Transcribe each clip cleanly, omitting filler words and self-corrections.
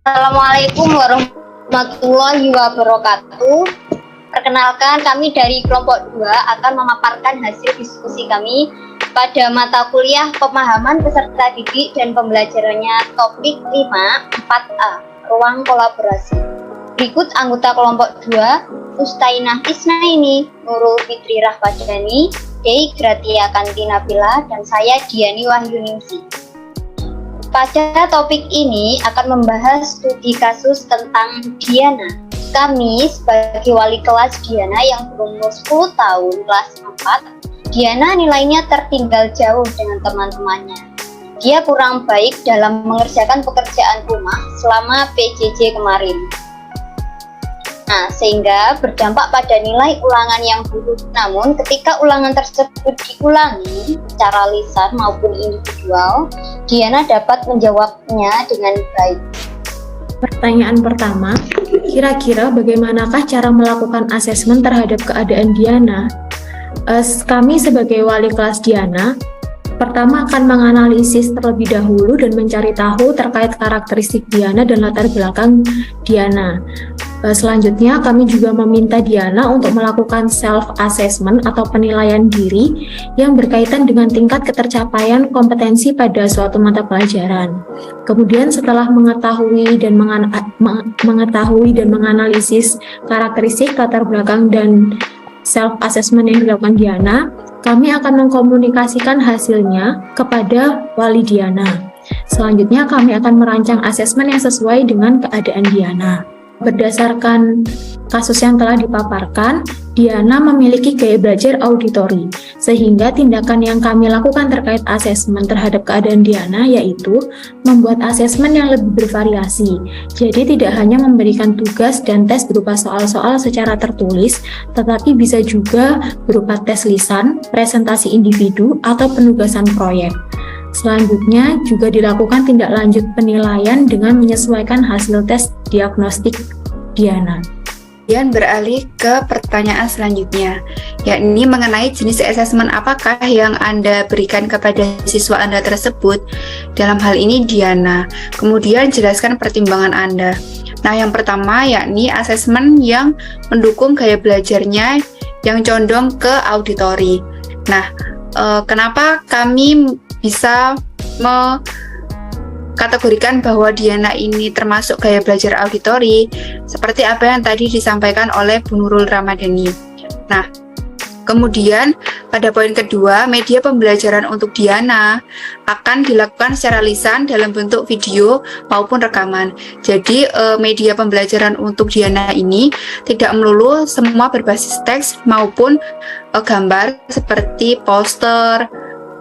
Assalamualaikum warahmatullahi wabarakatuh. Perkenalkan, kami dari kelompok 2 akan memaparkan hasil diskusi kami pada mata kuliah pemahaman peserta didik dan pembelajarannya topik 5 4A, ruang kolaborasi. Berikut anggota kelompok 2, Ustainah Isnaini, Nurul Fitri Rahmadani, Dei Gratia Kantinabila, dan saya Diani Wahyuningsi. Pada topik ini akan membahas studi kasus tentang Diana. Kami sebagai wali kelas Diana yang berumur 10 tahun, kelas 4, Diana nilainya tertinggal jauh dengan teman-temannya. Dia kurang baik dalam mengerjakan pekerjaan rumah selama PJJ kemarin. Sehingga berdampak pada nilai ulangan yang buruk. Namun ketika ulangan tersebut diulangi secara lisan maupun individual, Diana dapat menjawabnya dengan baik. Pertanyaan pertama, kira-kira bagaimanakah cara melakukan asesmen terhadap keadaan Diana? Kami sebagai wali kelas Diana, pertama akan menganalisis terlebih dahulu dan mencari tahu terkait karakteristik Diana dan latar belakang Diana. Selanjutnya, kami juga meminta Diana untuk melakukan self-assessment atau penilaian diri yang berkaitan dengan tingkat ketercapaian kompetensi pada suatu mata pelajaran. Kemudian setelah mengetahui dan menganalisis karakteristik latar belakang dan self-assessment yang dilakukan Diana, kami akan mengkomunikasikan hasilnya kepada wali Diana. Selanjutnya, kami akan merancang asesmen yang sesuai dengan keadaan Diana. Berdasarkan kasus yang telah dipaparkan, Diana memiliki gaya belajar auditori, sehingga tindakan yang kami lakukan terkait asesmen terhadap keadaan Diana yaitu membuat asesmen yang lebih bervariasi. Jadi tidak hanya memberikan tugas dan tes berupa soal-soal secara tertulis, tetapi bisa juga berupa tes lisan, presentasi individu, atau penugasan proyek. Selanjutnya juga dilakukan tindak lanjut penilaian dengan menyesuaikan hasil tes diagnostik Diana. Kemudian beralih ke pertanyaan selanjutnya, yakni mengenai jenis asesmen apakah yang Anda berikan kepada siswa Anda tersebut, dalam hal ini Diana. Kemudian jelaskan pertimbangan Anda. Nah, yang pertama yakni asesmen yang mendukung gaya belajarnya yang condong ke auditori. Nah, kenapa kami bisa mengkategorikan bahwa Diana ini termasuk gaya belajar auditori seperti apa yang tadi disampaikan oleh Bu Nurul Ramadhani. Nah, kemudian pada poin kedua, media pembelajaran untuk Diana akan dilakukan secara lisan dalam bentuk video maupun rekaman. Jadi media pembelajaran untuk Diana ini tidak melulu semua berbasis teks maupun gambar seperti poster,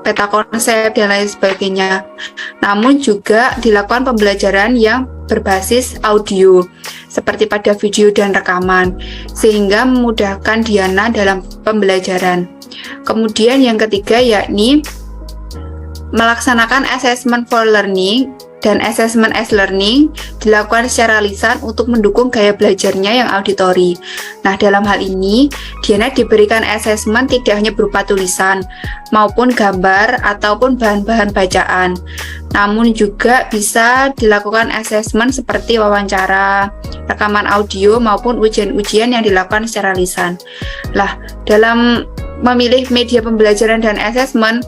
peta konsep, dan lain sebagainya. Namun juga dilakukan pembelajaran yang berbasis audio, seperti pada video dan rekaman, sehingga memudahkan Diana dalam pembelajaran. Kemudian yang ketiga yakni melaksanakan assessment for learning dan assessment as learning dilakukan secara lisan untuk mendukung gaya belajarnya yang auditori. Nah, dalam hal ini, Diana diberikan assessment tidak hanya berupa tulisan, maupun gambar, ataupun bahan-bahan bacaan. Namun juga bisa dilakukan assessment seperti wawancara, rekaman audio, maupun ujian-ujian yang dilakukan secara lisan. Lah, dalam memilih media pembelajaran dan assessment,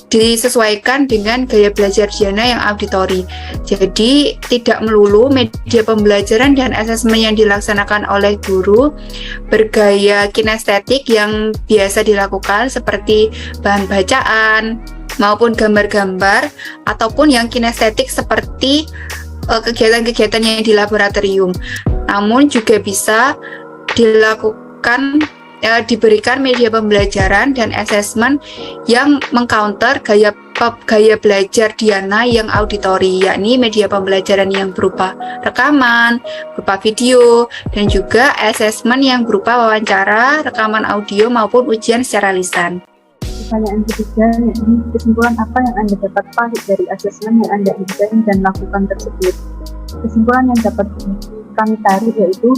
disesuaikan dengan gaya belajar Diana yang auditori. Jadi tidak melulu media pembelajaran dan asesmen yang dilaksanakan oleh guru bergaya kinestetik yang biasa dilakukan seperti bahan bacaan maupun gambar-gambar, ataupun yang kinestetik seperti kegiatan-kegiatan yang di laboratorium. Namun juga bisa dilakukan diberikan media pembelajaran dan asesmen yang mengcounter gaya belajar Diana yang auditori, yakni media pembelajaran yang berupa rekaman, berupa video, dan juga asesmen yang berupa wawancara, rekaman audio, maupun ujian secara lisan. Pertanyaan ketiga, yakni kesimpulan apa yang Anda dapat tarik dari asesmen yang Anda desain dan lakukan tersebut. Kesimpulan yang dapat kami tarik yaitu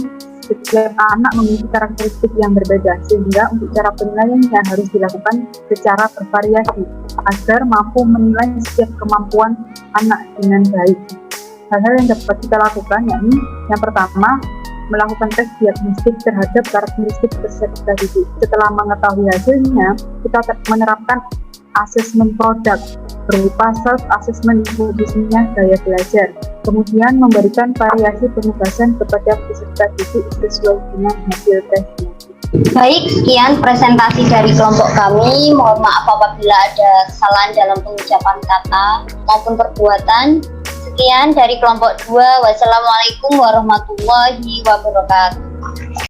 setiap anak memiliki karakteristik yang berbeda, sehingga untuk cara penilaian yang harus dilakukan secara bervariasi agar mampu menilai setiap kemampuan anak dengan baik. Hal-hal yang dapat kita lakukan yakni yang pertama, melakukan tes diagnostik terhadap karakteristik peserta didik. Setelah mengetahui hasilnya, kita menerapkan asesmen produk berupa self-assessment khususnya gaya belajar. Kemudian memberikan variasi penugasan kepada peserta didik sesuai dengan hasil tesnya. Baik, sekian presentasi dari kelompok kami. Mohon maaf apabila ada kesalahan dalam pengucapan kata maupun perbuatan. Sekian dari kelompok 2. Wassalamualaikum warahmatullahi wabarakatuh.